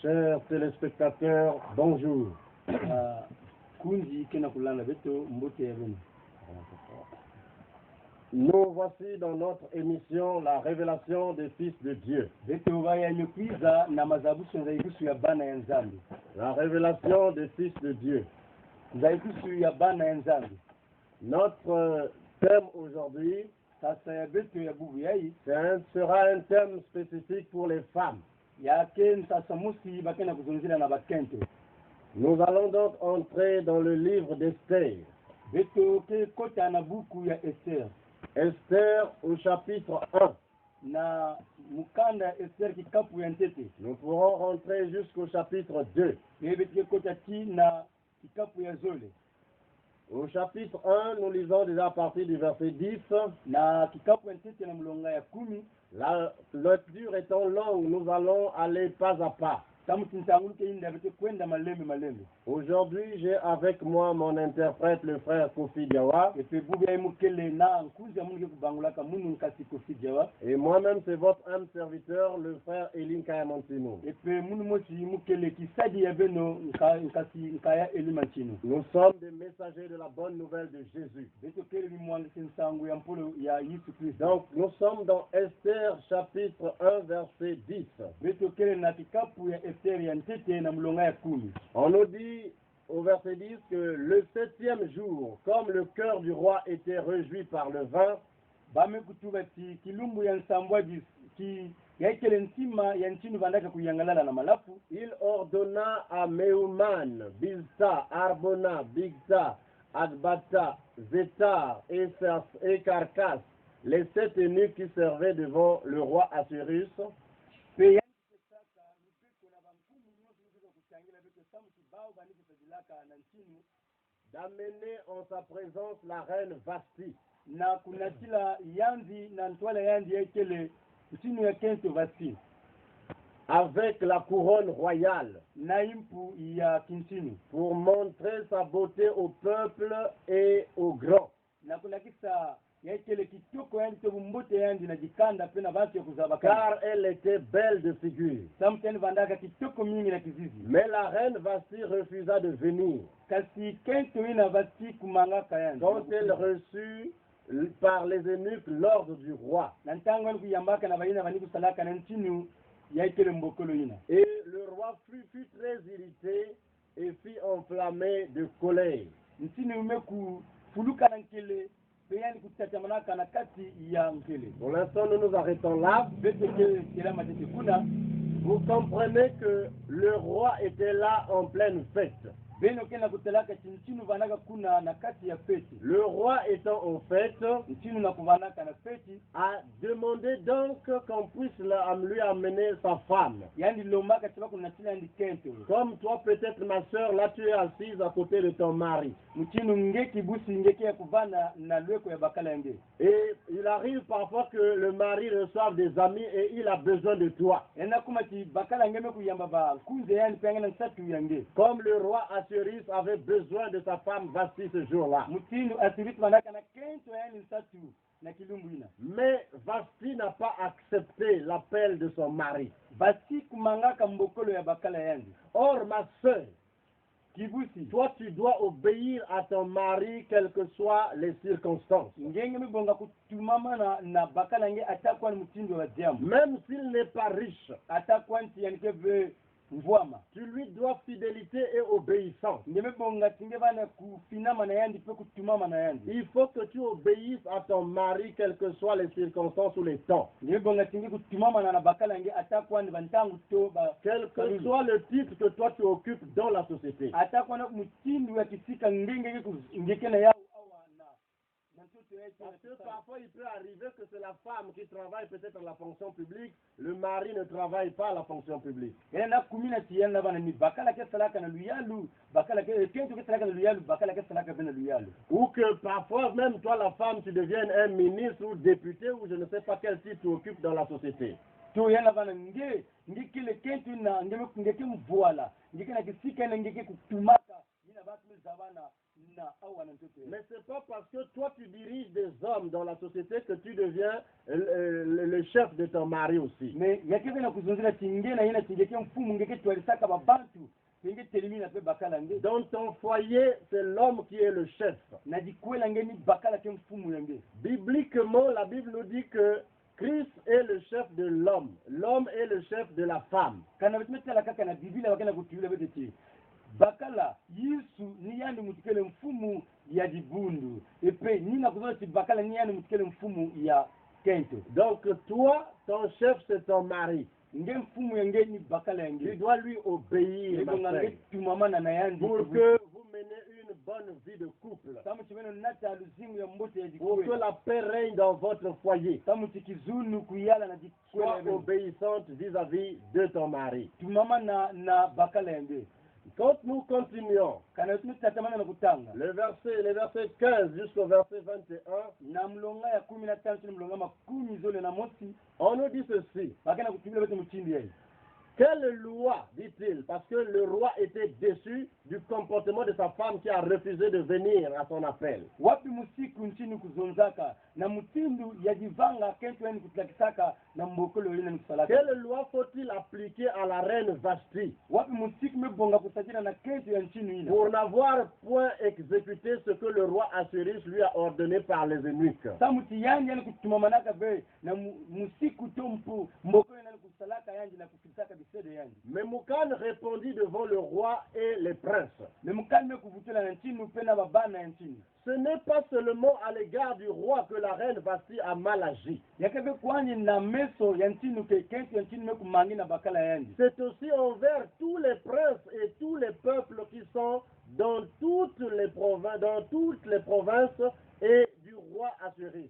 Chers téléspectateurs, bonjour. Nous voici dans notre émission La révélation des fils de Dieu. La révélation des fils de Dieu. Notre thème aujourd'hui sera un thème spécifique pour les femmes. Nous allons donc entrer dans le livre d'Esther. Esther au chapitre 1. Nous pourrons rentrer jusqu'au chapitre 2. Au chapitre 1, nous lisons déjà à partir du verset 10. La lecture étant longue, nous allons aller pas à pas. Aujourd'hui, j'ai avec moi mon interprète, le frère Kofi Diawa. Et moi-même, c'est votre âme serviteur, le frère Elin Kayamantino. Nous sommes des messagers de la bonne nouvelle de Jésus. Donc, nous sommes dans Esther chapitre 1, verset 10. On nous dit au verset 10 que le 7e jour, comme le cœur du roi était réjoui par le vin, il ordonna à Mehuman, Bilsa, Arbona, Bigsa, Agbata, Zétar et Carcasse, les 7 eunuques qui servaient devant le roi Assyrus, d'amener en sa présence la reine Vasti, avec la couronne royale, pour montrer sa beauté au peuple et aux grands. Car elle était belle de figure. Mais la reine Vasti refusa de venir. Quand elle reçut par les eunuques l'ordre du roi. Et le roi fut très irrité et fit enflammer de colère. Pour l'instant, nous nous arrêtons là. Vous comprenez que le roi était là en pleine fête. Le roi étant en fête a demandé donc qu'on puisse lui amener sa femme. Comme toi peut-être ma soeur, là tu es assise à côté de ton mari. Et il arrive parfois que le mari reçoive des amis et il a besoin de toi. Comme le roi Assyrus avait besoin de sa femme Vasti ce jour-là. Mais Vasti n'a pas accepté l'appel de son mari. Or, ma soeur, toi tu dois obéir à ton mari quelles que soient les circonstances. Même s'il n'est pas riche, tu lui dois fidélité et obéissance. Il faut que tu obéisses à ton mari, quelles que soient les circonstances ou les temps. Quel que soit le titre que toi tu occupes dans la société. Parce que parfois il peut arriver que c'est la femme qui travaille peut-être à la fonction publique, le mari ne travaille pas à la fonction publique. Ou que parfois même toi la femme tu deviennes un ministre ou député ou je ne sais pas quel titre tu occupes dans la société. Mais ce n'est pas parce que toi tu diriges des hommes dans la société que tu deviens le chef de ton mari aussi. Mais il y a quelqu'un qui vous a dit dans ton foyer, c'est l'homme qui est le chef. Bibliquement, la Bible nous dit que Christ est le chef de l'homme. L'homme est le chef de la femme. Bakala Yesu ni yani mutikele mfumu ya dibundu epe nina kuzoti bakala ni yani mutikele mfumu ya kento. Donc toi, ton chef c'est ton mari. Nge mfumu yange ni bakala yange. Tu dois lui obéir pour que vous menez une bonne vie de couple. Pour que la paix règne dans votre foyer. Sois obéissante vis-à-vis de ton mari. Quand nous continuons, le verset 15 jusqu'au verset 21, on nous dit ceci. Quelle loi, dit-il, parce que le roi était déçu du comportement de sa femme qui a refusé de venir à son appel. Quelle loi faut-il appliquer à la reine Vashti pour n'avoir point exécuté ce que le roi Assyrus lui a ordonné par les eunuques? Mais Moukan répondit devant le roi et les princes. Ce n'est pas seulement à l'égard du roi que la reine Vashti a mal agi. C'est aussi envers tous les princes et tous les peuples qui sont dans toutes les provinces et du roi Assyrus.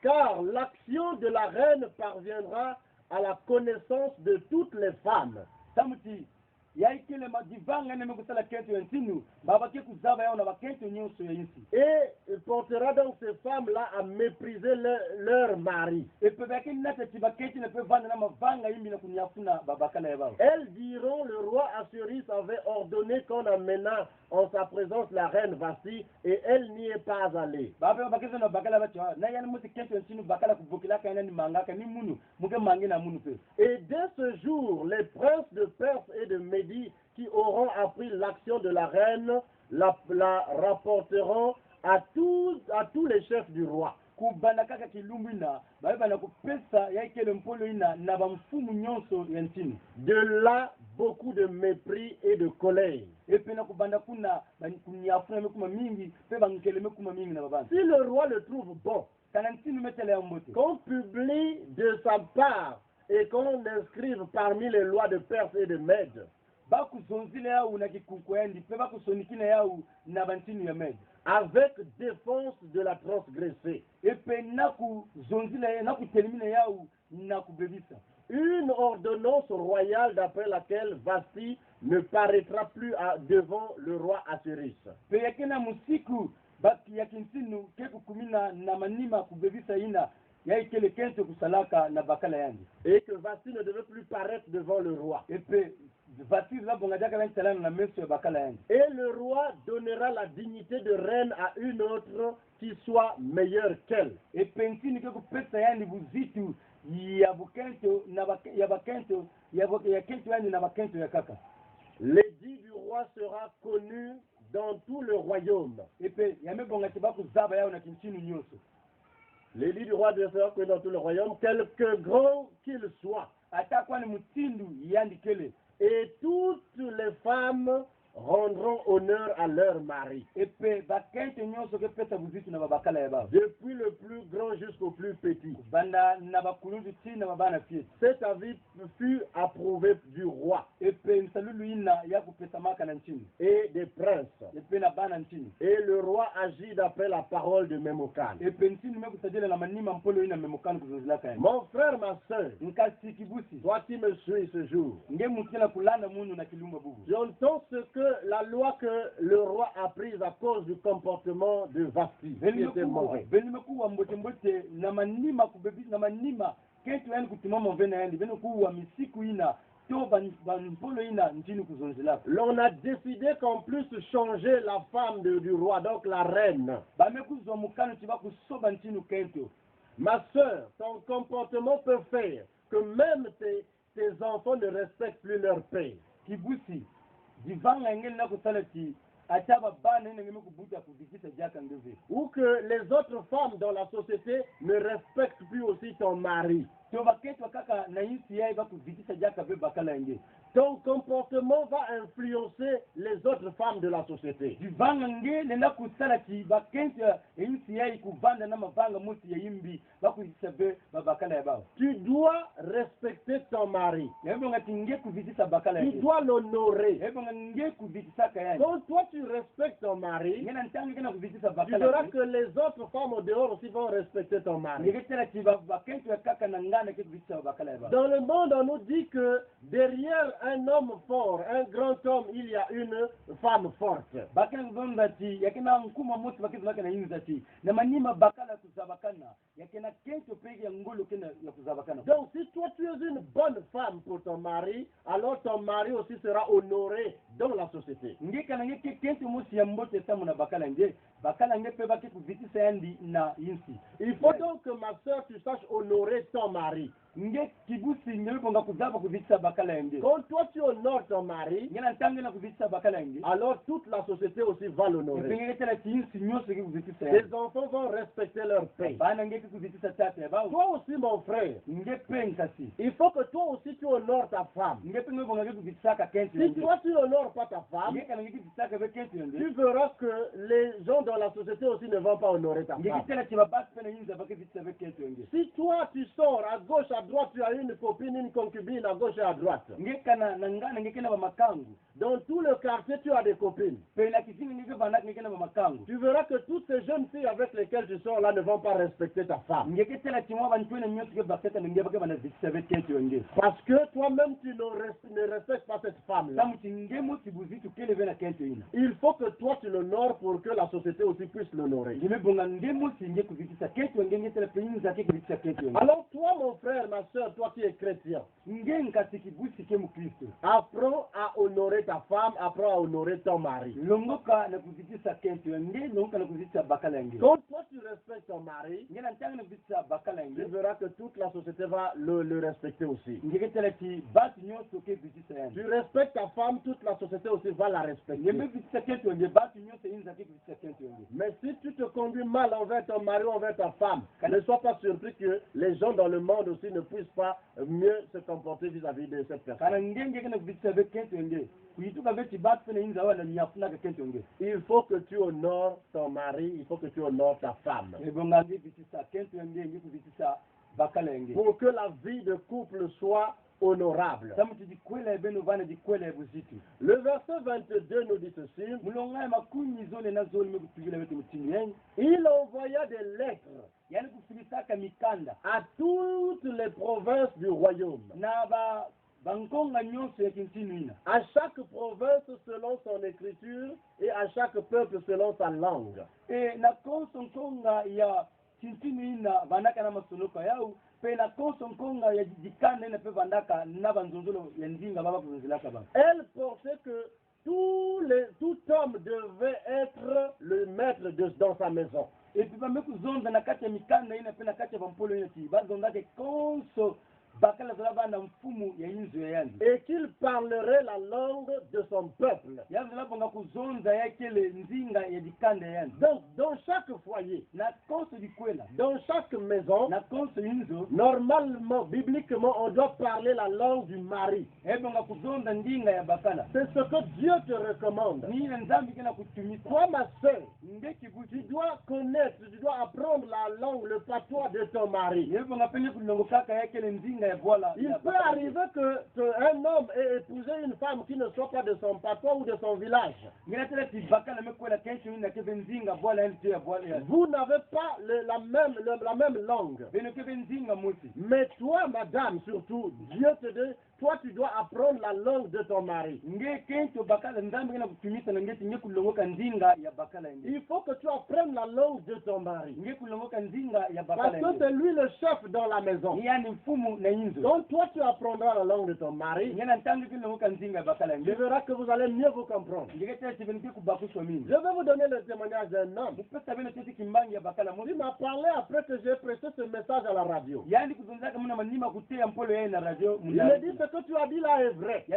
Car l'action de la reine parviendra à la connaissance de toutes les femmes. Et il portera donc ces femmes-là à mépriser leur mari. Elles diront, le roi Assyrus avait ordonné qu'on amena en sa présence la reine Vashti et elle n'y est pas allée. Et dès ce jour, les princes de Perse et de Médie qui auront appris l'action de la reine la rapporteront à tous les chefs du roi. De là, beaucoup de mépris et de colère. Si le roi le trouve bon, qu'on publie de sa part et qu'on inscrive parmi les lois de Perse et de Mède, avec défense de la transgresser. Une ordonnance royale d'après laquelle Vashti ne paraîtra plus devant le roi Assyrus. Et que Vashti ne devait plus paraître devant le roi. Et le roi donnera la dignité de reine à une autre qui soit meilleure qu'elle. L'édit du roi sera connu dans tout le royaume. L'édit du roi sera connu dans tout le royaume, quelque grand qu'il soit. Et toutes les femmes rendront honneur à leur mari. Depuis le plus grand jusqu'au plus petit. Cet avis fut approuvé du roi et des princes. Et le roi agit d'après la parole de Memucan. Mon frère, ma soeur, toi qui me suis ce jour, j'entends ce que la loi que le roi a prise à cause du comportement de Vashti, qui était mauvais. kentu yani kutimama vena yani vena kuwa misiku ina to banpolo ina ntini kuzonzelaka. L'on a décidé qu'on puisse changer la femme du roi, donc la reine. Bame kuzwa mukano tiba kusoba ntini kentu. Ma soeur, ton comportement peut faire que même tes enfants ne respectent plus leur père. Kibusi divanga ngeli na kusalati ataba bana ina ngeme kubuta kudikisa jaka ngeve. Ou que les autres femmes dans la société ne respectent plus aussi ton mari. To baketwa kaka na insi yai ba kudikisa jaka be bakala nge. Ton comportement va influencer les autres femmes de la société. Divanga ngeli na kusalati baketwa insi yai kuvanda na mabanga musi ya imbi ba kudikisa be bakala ya bao. Tu dois respecter ton mari. Yebo ngati nge kudikisa bakala Tu nge. dois l'honorer. Yebo nge kudikisa kaya. Quand toi tu respectes ton mari, Ngena ntangi kana kudikisa tu bakala. verras que les autres femmes au dehors aussi vont respecter ton mari. Ngegetela tiba baketwa kaka na ngana ke kudikisa bakala ya bao. Dans le monde, on nous dit que derrière un homme fort, un grand homme, il y a une femme forte. Bakala ngondati yakena nkuma musi baketwa kana inzati. Na manima bakala kuzabakana. Yakena kento pegi ya ngolo kena ya kuzabakana. Donc si toi tu es une bonne femme pour ton mari, alors ton mari aussi sera honoré dans la société. Ngeka na ngeke kento musi ya mbote samu na bakala nge. Bakala nge pe baki kuvitisa yandi na insi. Il faut donc que ma soeur, tu saches honorer ton mari. Nge kibusi nyepo nga kuzaba kuvitisa bakala nge. Quand toi tu honores ton mari, Ngena ntangi na kuvitisa bakala nge. alors toute la société aussi va l'honorer. Ngegetela tinsi nyoso ke kuvitisa Les yandi. enfants vont respecter leur père. Bana ngeke kuvitisa tate ya bao. Toi aussi mon frère, Nge penkasi. il faut que toi aussi tu honores ta femme. Nge pengo bonga ke kuvitisa ka kento Si nge. toi tu n'honores pas ta femme, Ngeka na ngeke kuvitisa ka be kento nge. tu verras que les gens dans la société aussi ne vont pas honorer ta femme. Ngegetela tiba basi pena yinza bake vitisa be kento nge. Si toi tu sors à gauche, à droite, tu as une copine, une concubine à gauche et à droite. Ngeka na ngana ngeke na ba makangu. Dans tout le quartier, tu as des copines. Pena kisinga ngeke bana ngeke na ba makangu. Tu verras que toutes ces jeunes filles avec lesquelles tu sors là ne vont pas respecter ta femme. Ngegetela timwa bantwene nyoso ke baketa nge bake bana vitisa be kento nge. Parce que toi-même, tu ne respectes pas cette femme-là. Tamu tinge musi buzitu kele be na kento ina. Il faut que toi, tu l'honores pour que la société aussi puisse l'honorer. Ngeme bonga nge musi nge kuvitisa kento nge ngetela pe yinza ke kuvitisa kento nge. Alors toi, mon frère, ma soeur, toi qui es chrétien, Nge nkasi kibusi ke mu Kristo. apprends à honorer ta femme, apprends à honorer ton mari. Longoka na kuvitisa kento nge longoka na kuvitisa bakala nge. Quand toi, tu respectes ton mari, Ngena ntangi na kuvitisa bakala tu nge. verras que toute la société va le respecter aussi. Ngegetela ti basi nyoso ke vitisa yani. Tu respectes ta femme, toute la société aussi va la respecter. Ngeme vitisa kento nge basi nyoso yinza ke vitisa kento nge. Mais si tu te conduis mal envers ton mari ou envers ta femme, ne sois pas surpris que les gens dans le monde aussi ne puissent pas mieux se comporter vis-à-vis de cette Kana personne. ngenge kana kuvitisa be kento nge. Kuituka be ti basi pena yinza wana nyafuna ke kento nge. Il faut que tu honores ton mari, il faut que tu honores ta femme. Ebonga nge vitisa kento nge nge kuvitisa bakala nge. Pour que la vie de couple soit honorable. Tamu ti kwela ebeno vana di kwela ebuzitu. Le verset 22 nous dit ceci. Mulonga makumi zone na zone me kupigila betu mutini yani. Il envoya des lettres Yani kufilisaka mikanda. à toutes les provinces du royaume. Na bankonga nyonso ya kintinu ina. À chaque province selon son écriture et à chaque peuple selon sa langue. Na konga ya kintinu ina bandaka na masoloka yao. Pe na konga ya jikanda ina pe bandaka na banzonzolo ya nzinga baba kuzilaka ba. Elle pensait que tout homme devait être le maître dans sa maison. Et puis ba meku zonda na kati ya mikanda ina pe na kati ya bampolo ina ti bazonda ke konso bakala zala na mfumu ya inzo ya yani. Et qu'il parlerait la langue de son peuple. Ya zala bonga kuzonda yake le nzinga ya dikanda yani. Donc, dans chaque foyer, Na konso dikwela. dans chaque maison, Na konso inzo. normalement, bibliquement, on doit parler la langue du mari. E bonga kuzonda ndinga ya bakala. C'est ce que Dieu te recommande. Ni na nzambi kena kutumisa. Toi, ma soeur, Ndeki buti. tu dois connaître, tu dois apprendre la langue, le patois de ton mari. E bonga penye kulongo kaka yake le nzinga ndinga ya bwala. Il peut arriver qu'un homme ait épousé une femme qui ne soit pas de son patois ou de son village. Vous n'avez pas la même langue. Mais toi, madame, surtout, Dieu te dit, toi, tu dois apprendre la langue de ton mari. Il faut que tu apprennes la langue de ton mari. Parce que c'est lui le chef dans la maison. Donc toi, tu apprendras la langue de ton mari. Tu verras que vous allez mieux vous comprendre. Je vais vous donner le témoignage d'un homme. Il m'a parlé après que j'ai prêté ce message à la radio. Il me dit, ce que tu as dit là est vrai. Il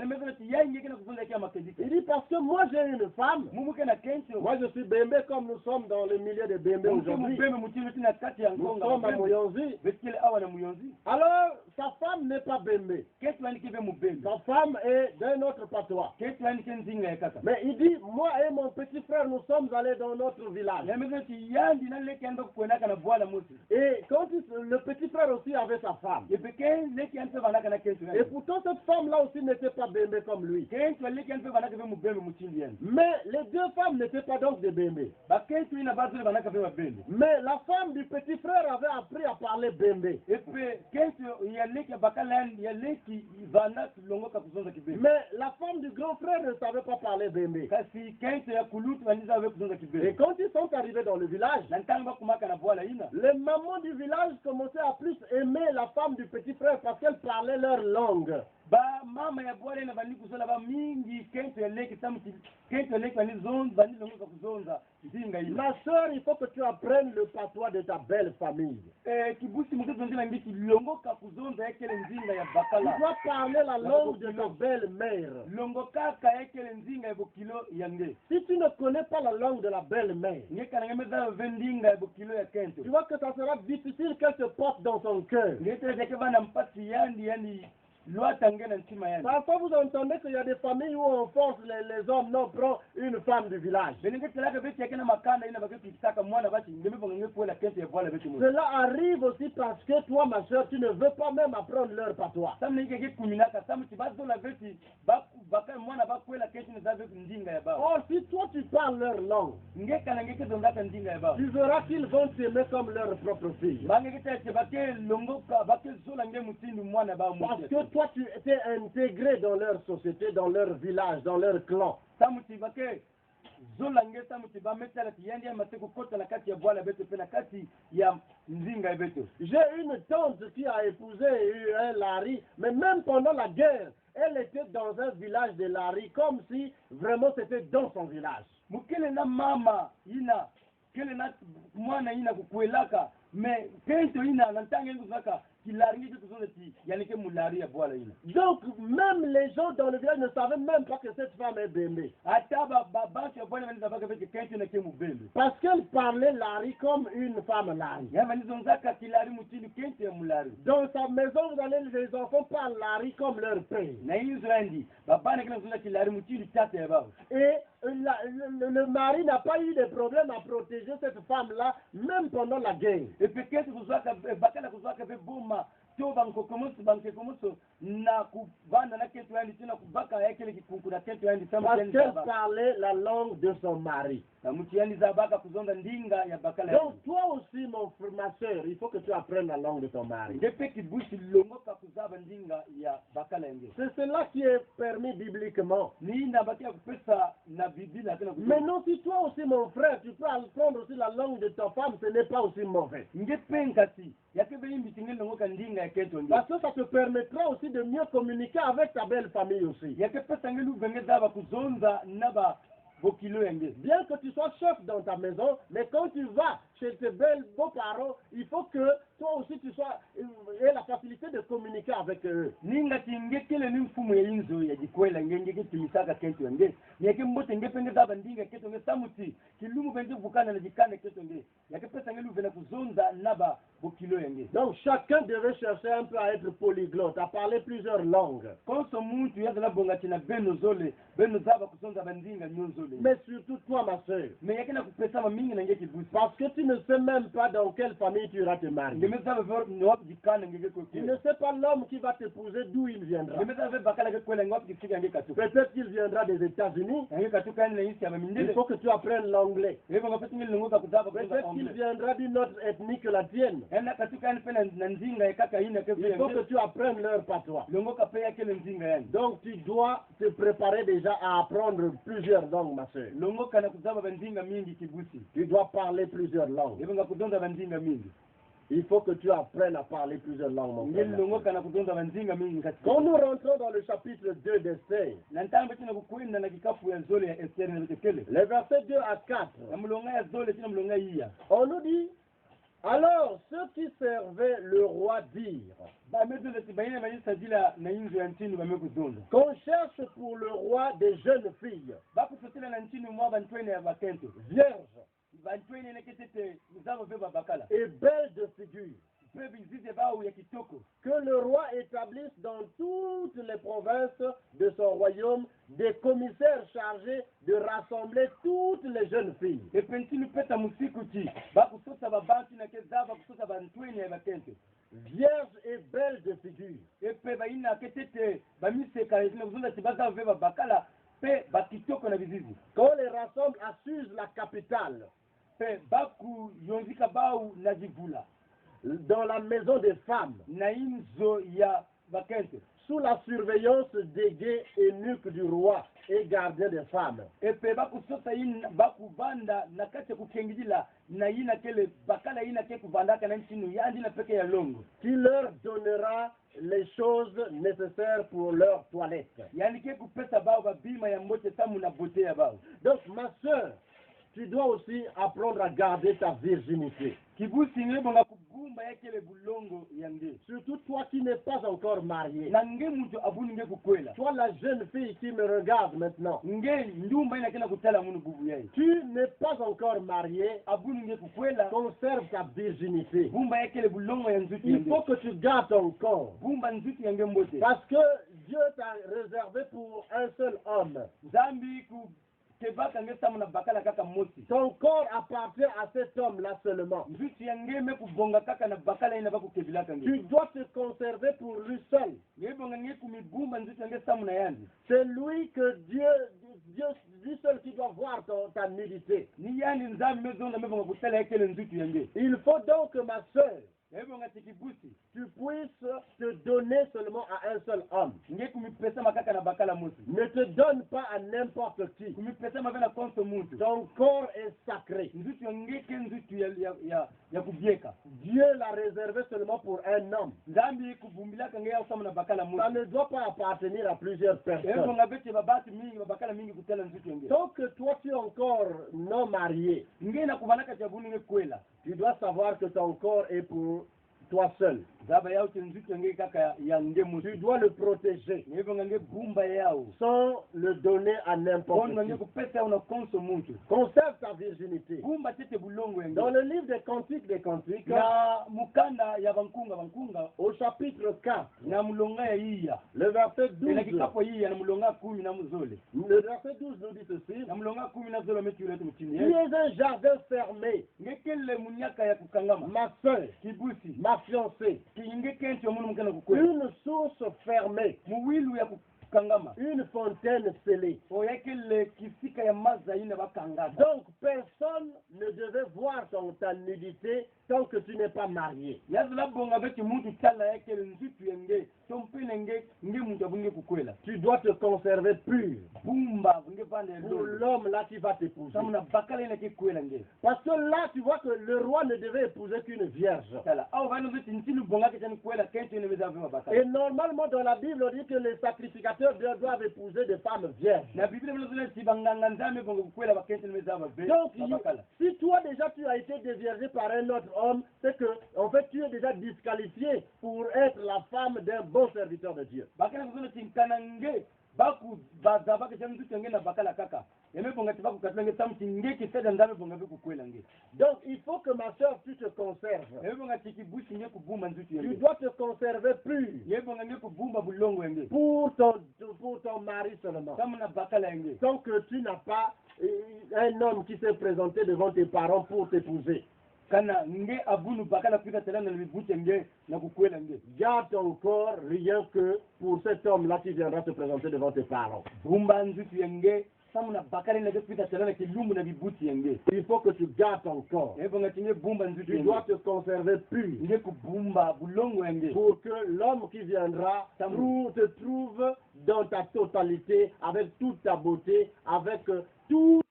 dit, parce que moi j'ai une femme. Moi je suis Bembe, comme nous sommes dans le milieu de Bembe aujourd'hui. Nous sommes à Moyonzi. Alors, sa femme n'est pas Bembe. Sa femme est d'un autre patois. Mais il dit, moi et mon petit frère, nous sommes allés dans notre village. Et quand le petit frère aussi avait sa femme. Et pourtant, cette femme-là aussi n'était pas Bembe comme lui. Mais les deux femmes n'étaient pas donc de Bembe. Mais la femme du petit frère avait appris à parler Bembe. Mais la femme du grand frère ne savait pas parler Bembe. Et quand ils sont arrivés dans le village, les mamans du village commençaient à plus aimer la femme du petit frère parce qu'elle parlait leur langue. Ma soeur, il faut que tu apprennes le patois de ta belle famille. Tu dois parler la langue de ta belle-mère. Si tu ne connais pas la langue de la belle-mère, tu vois que ça sera difficile qu'elle te porte dans son cœur. Parfois vous entendez qu'il y a des familles où on force les hommes, non, prend une femme du village. Cela arrive aussi parce que toi, ma soeur, tu ne veux pas même apprendre leur patois. Or, si toi tu parles leur langue, tu verras qu'ils vont t'aimer comme leur propre fille. Parce que toi tu étais intégré dans leur société, dans leur village, dans leur clan. J'ai une tante qui a épousé un Lari, mais même pendant la guerre, elle était dans un village de Lari, comme si vraiment c'était dans son village. Mais donc même les gens dans le village ne savaient même pas que cette femme est Bembe. Parce qu'elle parlait Lari comme une femme Lari. Dans sa maison, vous allez, les enfants parlent Lari comme leur père. Et le mari n'a pas eu de problème à protéger cette femme-là, même pendant la guerre. Parce qu'elle parlait la langue de son mari. Donc toi aussi, ma soeur, il faut que tu apprennes la langue de ton mari. C'est cela qui est permis bibliquement. Mais non, si toi aussi, mon frère, tu peux apprendre aussi la langue de ta femme, ce n'est pas aussi mauvais. Parce que ça te permettra aussi de mieux communiquer avec ta belle famille aussi. Bien que tu sois chef dans ta maison, mais quand tu vas chez tes belles beaux-parents, il faut que toi aussi tu sois aies la facilité de communiquer avec eux. bokilo yange. Donc chacun devait chercher un peu à être polyglotte, à parler plusieurs langues. Konso muntu yazala bonga tina beno zole, beno zaba kusonza bandinga nyonzole. Mais surtout toi, ma soeur. Mais yakena kupesa mamingi na ngeki busi. Parce que tu ne sais même pas dans quelle famille tu iras te marier. Ngeme zaba ver nyop dikana ngeke ko. Tu ne sais pas l'homme qui va t'épouser d'où il viendra. Ngeme zaba ver bakala ke kwela nyop dikika ngeke katu. Peut-être qu'il viendra des États-Unis. Ngeke katu kan na isi ya Il mamindele. faut que tu apprennes l'anglais. Ebo ngapeti ngel ngo ka kuzaba Peut-être qu'il viendra d'une autre ethnie que la tienne. ena katu kan pena nzinga yakaka ina ke Il faut que tu apprennes leur patois. longo ka pe yakele nzinga yani. Donc tu dois te préparer déjà à apprendre plusieurs langues, ma soeur. Longo kana kuzaba bandinga mingi kibusi. Tu dois parler plusieurs langues. Ebo ngakudonda bandinga mingi. Il faut que tu apprennes à parler plusieurs langues, mon frère. Ngel longo kana kudonda bandinga mingi kati. Quand nous rentrons dans le chapitre 2 d'Esther, Nantamba tina kukwenda na kikafu ya zole ya Esther na tekele. les versets 2 à 4, Na mulonga ya zole tina mulonga iya. on nous dit, alors ceux qui servaient le roi dirent, Ba mezo le tibaine ba yisa dila na inzo ya ntinu ba mekudonda. qu'on cherche pour le roi des jeunes filles, Ba kusotela na ntinu mwa bantwene ya bakento. vierges Bantwene ne ketete muzabo be bakala. et belles de figure, Pe bizize ba u ya kitoko. que le roi établisse dans toutes les provinces de son royaume des commissaires chargés de rassembler toutes les jeunes filles. E pentinu peta musiku ti. Ba kusota ba bantu na kezaba kusota bantwene ya bakento. Vierges et belles de figure, E pe ba ina ketete ba miseka ina kuzonda tibaza be bakala. Pe ba kitoko na bizizi. qu'on les rassemble à Suse, la capitale, Pe baku yonzika bau na jivula. dans la maison des femmes, Na inzo ya bakente. sous la surveillance des gays eunuques du roi et gardiens des femmes. Epe bakusota ina bakubanda na kati kukengidila na ina kele bakala ina ke kubandaka na ntinu yandi na peke ya longo. Qui leur donnera les choses nécessaires pour leur toilette. Yani ke kupesa bao babima ya mbote tamu na bote ya bao. Donc, ma soeur, tu dois aussi apprendre à garder ta virginité. Kibusi ngebo nga kubumba ya kele bulongo yange. Surtout toi qui n'es pas encore marié. Na nge mutu abuni nge kukwela. Toi, la jeune fille qui me regarde maintenant. Nge ndumba ina kena kutala munu bubu yayi. Tu n'es pas encore marié. Abuni nge kukwela. Conserve ta virginité. Bumba ya kele bulongo ya nzuti Il yange. faut que tu gardes ton corps. Bumba nzuti yange mbote. Parce que Dieu t'a réservé pour un seul homme. Zambi ku kebaka nge samu na bakala kaka mosi. Ton corps appartient à cet homme-là seulement. Nzuti yange me kubonga kaka na bakala ina baku kebilaka nge. Tu dois te conserver pour lui seul. Nge bonga nge kumibumba nzuti yange samu na yandi. C'est lui que lui seul qui doit voir ta nudité. Ni yandi nzambi mezonda me bonga kutala ya kele nzuti yange. Il faut donc, ma soeur, Nge bonga tikibusi. tu puisses te donner seulement à un seul homme. Nge kumipesa makaka na bakala mosi. Ne te donne pas à n'importe qui. Kumipesa mavena konso muntu. Ton corps est sacré. Nzuti yange ke nzuti ya kubieka. Dieu l'a réservé seulement pour un homme. Nzambi kubumbilaka nge ya samu na bakala mosi. Ça ne doit pas appartenir à plusieurs Nge personnes. bonga bete babati mingi babakala mingi kutala nzuti yange. Tant que toi tu es encore non marié, Nge na kubanaka chabuni nge kwela. tu dois savoir que ton corps est pour toi seul. Zaba yao nzuti yange kaka ya nge musi. Tu dois le protéger Nge bonga nge bumba yao. sans le donner à n'importe Kono nge qui. kupesa una konso muntu. Conserve ta virginité. Bumba tete bulongo yange. Dans le livre des Cantiques, Na mukanda ya bankunga au chapitre 4, na mulonga ya iya. le verset Ina 12, kikapo iya na mulonga 10 na muzole. le verset 12 nous dit ceci: Na mulonga 10 na zolo metu yetu mchini. Tu es un jardin fermé, Ngekele munyaka ya kukangama. ma soeur, Kibusi. ma fiancée, Kinge kenchi omunu mukana kukwela. une source fermée, Muwilu ya kukangama. une fontaine scellée. Oyakele kisika ya maza ina bakangaka. Donc personne ne devait voir ta nudité tant que tu n'es pas marié. Yazula bonga beti muntu tala yakele nzitu yenge. Tompene nge muntu abunge kukwela. Tu dois te conserver pur Bumba bunge pande pour lolo. l'homme là qui va t'épouser. Samuna bakala ina kikwela nge. Parce que là, tu vois que le roi ne devait épouser qu'une vierge. Tala. Au vano beti ntinu bonga kitani kwela kenchi ina meza vema bakala. Et normalement, dans la Bible, on dit que les sacrificateurs doivent épouser des femmes vierges. Na Biblia mnazule tibanganga nzame bonga kukwela bakenchi ina meza vema Donc, bakala. si toi déjà tu as été déviergé par un autre homme, c'est que, en fait, tu es déjà disqualifié pour être la femme d'un bon serviteur de Dieu. Bakala kuzule tinkana nge. Baku bazabaka chamu tuenge na bakala kaka. Yeme bonga tibaku katlange tamu tinge kiseda ndame bonga biku kwela nge. Donc, il faut que ma soeur, tu te conserves. ebonga tikibusi nge kubumba nzutu Tu yenge dois te conserver pur yebonga nge kubumba bulongo yenge pour ton mari seulement. kama na bakala yenge Tant que tu n'as pas un homme qui s'est présenté devant tes parents pour t'épouser, kana nge abunu bakala fika telana libute nge na kukwela nge garde ton corps rien que pour cet homme-là qui viendra te présenter devant tes parents. bumba nzutu yenge samu na bakala nge fika telana kilumbu na bibuti yenge Il faut que tu gardes ton corps. ebonga tinge bumba nzutu Tu dois yenge te conserver pur nge kubumba bulongo yenge pour que l'homme qui viendra te trouve dans ta totalité, avec toute ta beauté, avec tout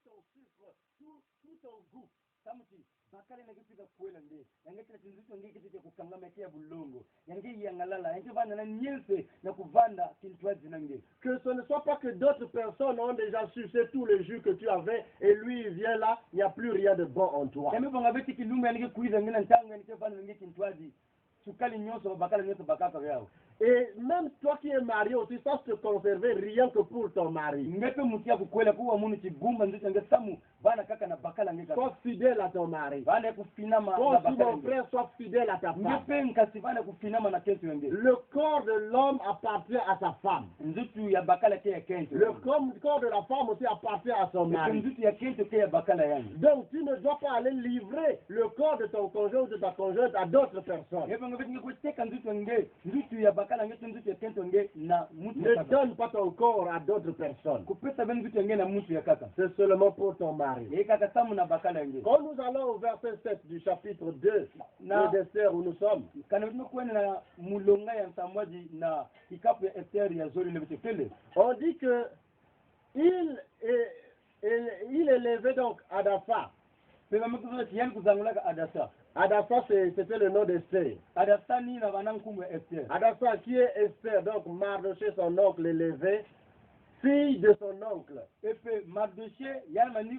ton sucre, tout ton goût. samuti bakala nge fika kwela nge yange tena tinzutu nge kitete kukangama kia bulongo yange yangalala yange bana na nyelse na kuvanda kintwazi nange Que ce ne soit pas que d'autres personnes ont déjà sucé tous les jus que tu avais et lui il vient là, il n'y a plus rien de bon en toi. yambe bonga beti kilumbu yange kuiza ngena ntanga yange bana nge kintwazi sukali nyonso bakala nyonso bakaka yao Et même toi qui es marié aussi, sache te conserver rien que pour ton mari. ngepe mutia kukwela kuwa munu chibumba nzito nge samu bana kaka na bakala nge kaka Sois fidèle à ton mari. bana kufinama Toi na aussi, bakala mon nge frère, sois fidèle à ta femme. ngepe nkasi bana kufinama na kentu nge Le corps de l'homme appartient à sa femme. nzutu ya bakala ke ya kentu Le corps de la femme aussi appartient à son mari. nzutu ya kentu ke ya bakala yangu Donc tu ne dois pas aller livrer le corps de ton conjoint ou de ta conjointe à d'autres personnes. ngepe ngepe nge kuteka nzutu ya bakala nge nzutu ya kentu nge na mutu ya Ne kaka donne pas ton corps à d'autres personnes. kupesa ben nzutu nge na mutu ya kaka C'est seulement pour ton mari. ye kaka samu na bakala nge Quand nous allons au verset 7 du chapitre 2 Non. d'Esther où nous sommes, kana tino kwenda na mulonga ya nsambwaji na kikapu ya Esther ya zori lebete pele on dit que il élevait donc Adapha. pema mekuzo tiyani kuzangulaka adasa Adapha, c'était le nom d'Esther. adasa ni na bana nkumbu ya Esther Adapha qui est Esther, donc Mardoché, son oncle élevé, fille de son oncle. epe Mardoche yani mani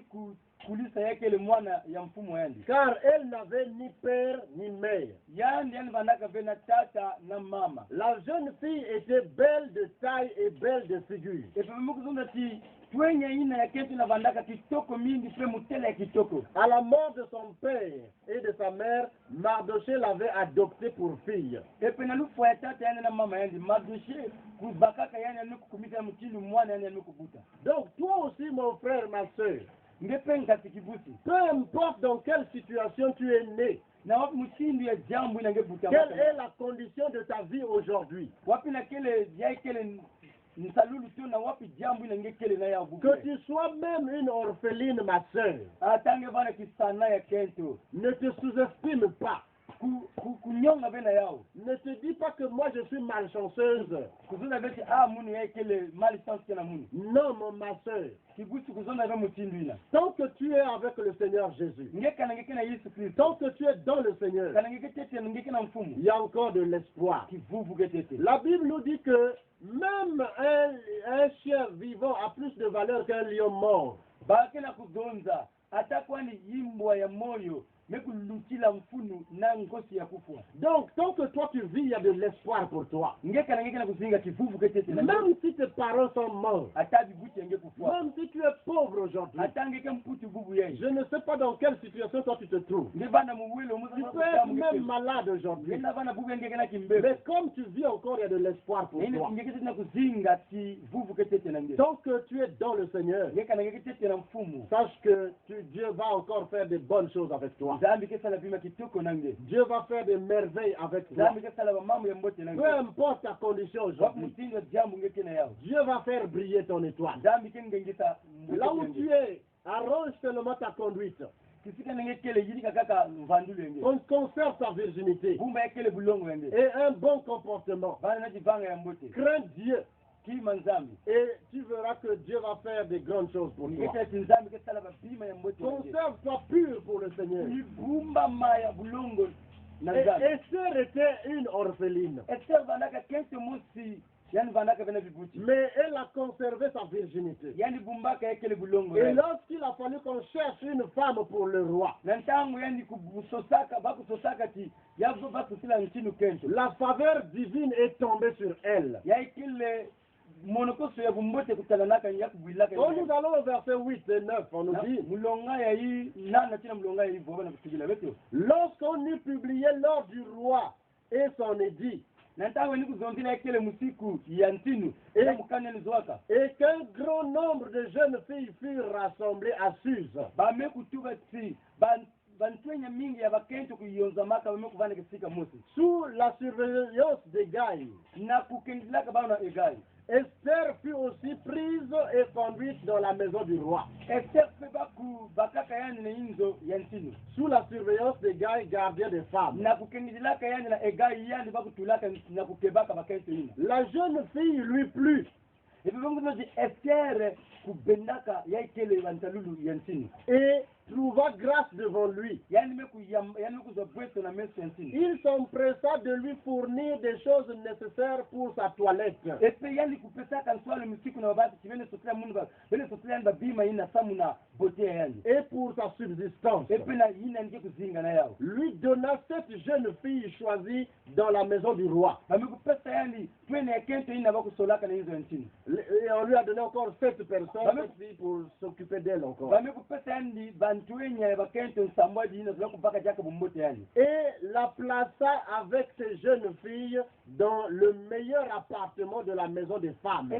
kulisa yake le mwana ya mfumo yandi Car elle n'avait ni père ni mère. yani bandaka bena tata na mama La jeune fille était belle de taille et belle de figure. epe mekuzo ti twenye ina ya ketu na bandaka kitoko mingi pe mutele ya kitoko À la mort de son père et de sa mère, Mardoché l'avait adoptée pour fille. epe na lufu ya tata yani na mama yandi Mardoche kubakaka yani anukukumita mutili mwana yani anukubuta Donc toi aussi, mon frère, ma soeur, ngepe nkasi kibusi peu importe dans quelle situation tu es né, na wapi mutindi ya jambo ina ngebuta quelle est la condition de ta vie aujourd'hui, wapi na kele ya kele nsalulu tu na wapi jambo ina ngekele na ya buku que tu sois même une orpheline, ma soeur, atange bana kisana ya kento ne te sous-estime pas. kunyonga bena yao Ne te dis pas que moi je suis malchanceuse. kuzuna beti muni ya kele mali sans kana muni Non, ma soeur. kibusi kuzona ba mutindu ina Tant que tu es avec le Seigneur Jésus, ngeka na ngekena Yesu Kristo tant que tu es dans le Seigneur, kana ngeketete ngekena mfumu il y a encore de l'espoir. kivuvu getete La Bible nous dit que même un chien vivant a plus de valeur qu'un lion mort. bakena kudonza atakwani yimbwa ya moyo mekulutila mfunu na ngosi ya kufwa Donc, tant que toi tu vis, il y a de l'espoir pour toi. ngeka na ngekena kuzinga kivuvu getete Même si tes parents sont morts, atabi buti yange kufwa même si tu es pauvre aujourd'hui, atangeke mputi bubu yeye je ne sais pas dans quelle situation toi tu te trouves. nge bana muwilo Tu peux être même malade aujourd'hui. ngena bana bubu ngekena kimbe Mais comme tu vis encore, il y a de l'espoir pour nini toi. ngekete na kuzinga ti vuvu ketete na nge Tant que tu es dans le Seigneur, ngeka na ngekete na mfumu sache que Dieu va encore faire de bonnes choses avec toi. zambi kesala bima kitoko na nge Dieu va faire des merveilles avec toi. zambi kesala ba mambo ya mbote na Peu nge importe ta condition wapi aujourd'hui, mutindo jambo ngekena yao Dieu va faire briller ton étoile. zambi kengengita Là où tu es, arrange seulement ta conduite. kisika na ngekele yilika kaka mvandulu yenge Conserve ta virginité bumba yakele bulongo yenge et un bon comportement. bana na jivanga ya mbote Crains Dieu kima nzambi et tu verras que Dieu va faire de grandes choses pour toi. ngekete tinzambi kesala ba bima ya mbote yenge Conserve-toi pur pour le Seigneur. ibumba maya bulongo na Et nzambi Esther était une orpheline, Esther bandaka kente musi yani bandaka bena bibuti mais elle a conservé sa virginité. yani bumbaka yakele bulongo Et yani lorsqu'il a fallu qu'on cherche une femme pour le roi, na ntango yani kubusosaka bakusosaka ti yabo bakusila ntinu kento la faveur divine est tombée sur elle. yaikile monokoso ya bumbote kutalanaka ya kubilaka. Quand nous allons au verset 8 et 9, on nous dit, mulonga ya hii nana tina mulonga ya hii boba na kusigila beto. Lorsqu'on eut publié l'ordre du roi et son édit, et qu'un grand nombre de jeunes filles furent rassemblées à Suse, sous la surveillance des Gaï. Esther fut aussi prise et conduite dans la maison du roi, sous la surveillance des Gaï, gardiens des femmes. La jeune fille lui plut, et trouva grâce devant lui. Il s'empressa de lui fournir des choses nécessaires pour sa toilette. Et pour sa subsistance. Lui donna 7 jeunes filles choisies dans la maison du roi. Et on lui a donné encore 7 personnes pour s'occuper d'elle encore. Et la plaça avec ses jeunes filles dans le meilleur appartement de la maison des femmes.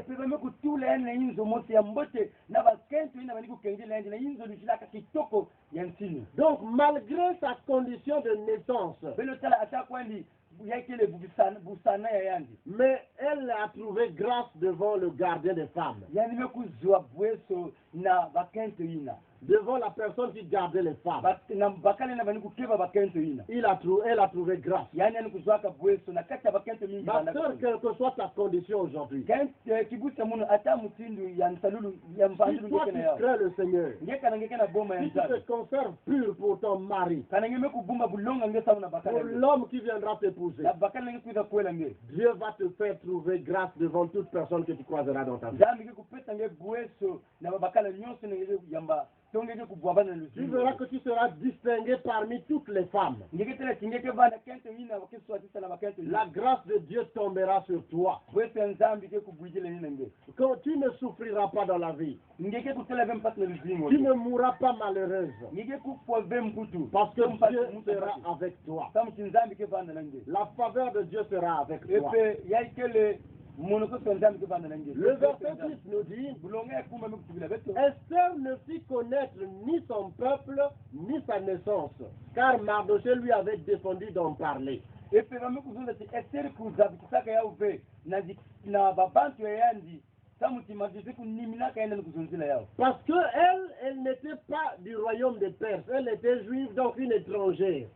Donc malgré sa condition de naissance, mais elle a trouvé grâce devant le gardien des femmes, devant la personne qui gardait les femmes. Elle a trouvé grâce. Ma soeur, quelle que soit ta condition aujourd'hui, si toi tu crains le Seigneur, si tu te conserves pur pour ton mari, pour l'homme qui viendra t'épouser, Dieu va te faire trouver grâce devant toute personne que tu croiseras dans ta vie. Tu verras que tu seras distingué parmi toutes les femmes. La grâce de Dieu tombera sur toi. Quand tu ne souffriras pas dans la vie, tu ne mourras pas malheureuse, parce que Dieu sera avec toi. La faveur de Dieu sera avec toi. Le verset 10 nous dit, Esther ne fit connaître ni son peuple, ni sa naissance, car Mardoché lui avait défendu d'en parler. Parce que elle n'était pas du royaume des Perses, elle était juive, donc une étrangère.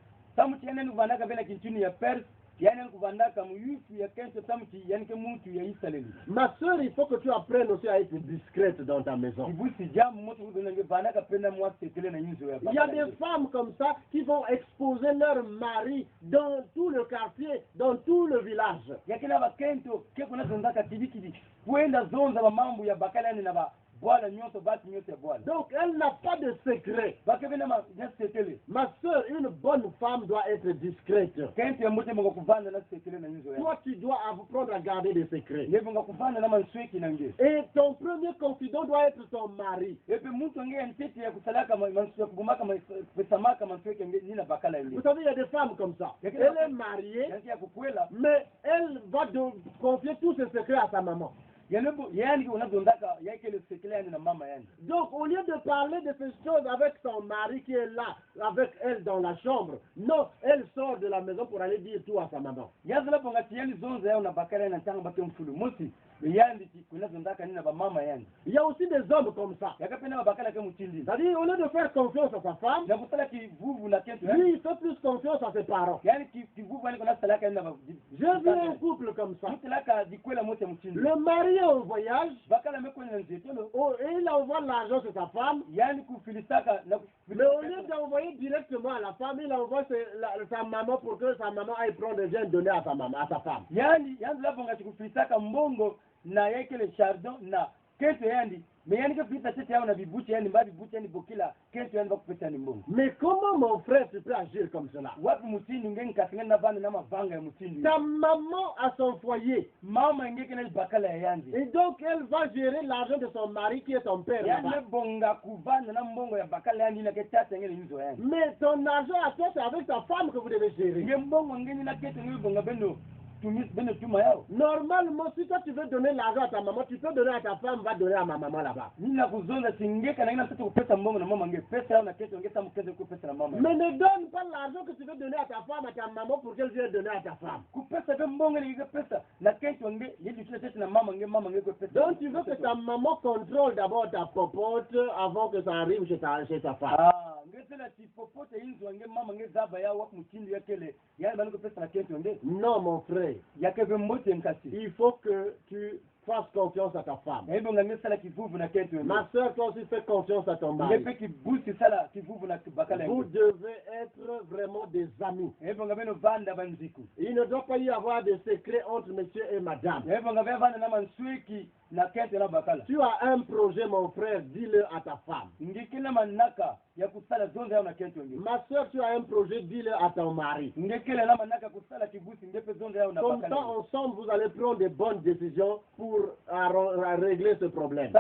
Ma soeur, il faut que tu apprennes aussi à être discrète dans ta maison. Il y a des femmes comme ça qui vont exposer leur mari dans tout le quartier, dans tout le village. Donc elle n'a pas de secret. Ma soeur, une bonne femme doit être discrète. Toi, tu dois apprendre à garder des secrets. Et ton premier confident doit être ton mari. Vous savez, il y a des femmes comme ça. Elle est mariée, mais elle va confier tous ses secrets à sa maman. Donc, au lieu de parler de ces choses avec son mari qui est là, avec elle dans la chambre, non, elle sort de la maison pour aller dire tout à sa maman. Il y a aussi des hommes comme ça. C'est-à-dire, au lieu de faire confiance à sa femme, lui, il fait plus confiance à ses parents. J'ai vu un couple comme ça. Le mari est en voyage, et il envoie l'argent sur sa femme, mais au lieu d'envoyer directement à la femme, il envoie sa maman pour que sa maman aille prendre des gens donnés à sa femme. me yani ke pita tete yao na bibuche yani mbabi buche yani bokila kento yani bakupesa ni mbongo. Mais comment mon frère tu peux agir comme cela? Wapi mutindi ngeni kasinga na bana na mavanga ya mutindi. Ta maman a son foyer. Mama ngeke na bakala ya yanzi. Et donc elle va gérer l'argent de son mari qui est son père. Yani bonga kuvana na mbongo ya bakala yanzi na ketata ngeni nizo yanzi. Mais ton argent à toi c'est avec ta femme que vous devez gérer. Nge mbongo ngeni na kete ngeni bonga beno. Normalement, si toi tu veux donner l'argent à ta maman, tu peux donner à ta femme, va donner à ma maman là-bas. Mais ne donne pas l'argent que tu veux donner à ta femme, à ta maman, pour qu'elle vienne donner à ta femme. Donc tu veux que ta maman contrôle d'abord ta popote avant que ça arrive chez ta femme. Non, mon frère. Il faut que tu fasses confiance à ta femme. Ma soeur, toi aussi fais confiance à ton mari. Vous devez être vraiment des amis. Il ne doit pas y avoir de secret entre monsieur et madame. Tu as un projet, mon frère, dis-le à ta femme. Ma soeur, tu as un projet, dis-le à ton mari. Comme ça, ensemble, vous allez prendre des bonnes décisions pour régler ce problème.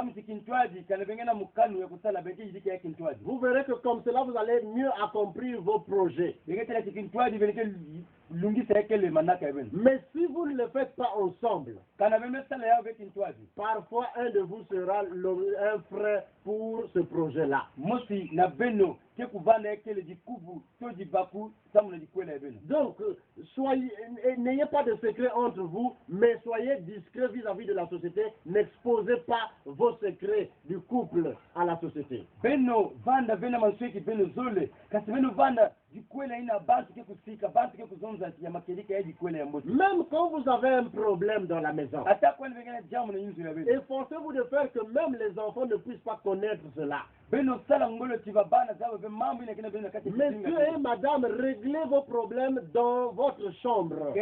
Vous verrez que comme cela, vous allez mieux accomplir vos projets. Mais si vous ne le faites pas ensemble, parfois un de vous sera un frère pour ce projet-là. Donc, n'ayez pas de secret entre vous, mais soyez discret vis-à-vis de la société. N'exposez pas vos secrets du couple à la société. Même quand vous avez un problème dans la maison, efforcez-vous de faire que même les enfants ne puissent pas connaître cela. Messieurs et madame, réglez vos problèmes dans votre chambre.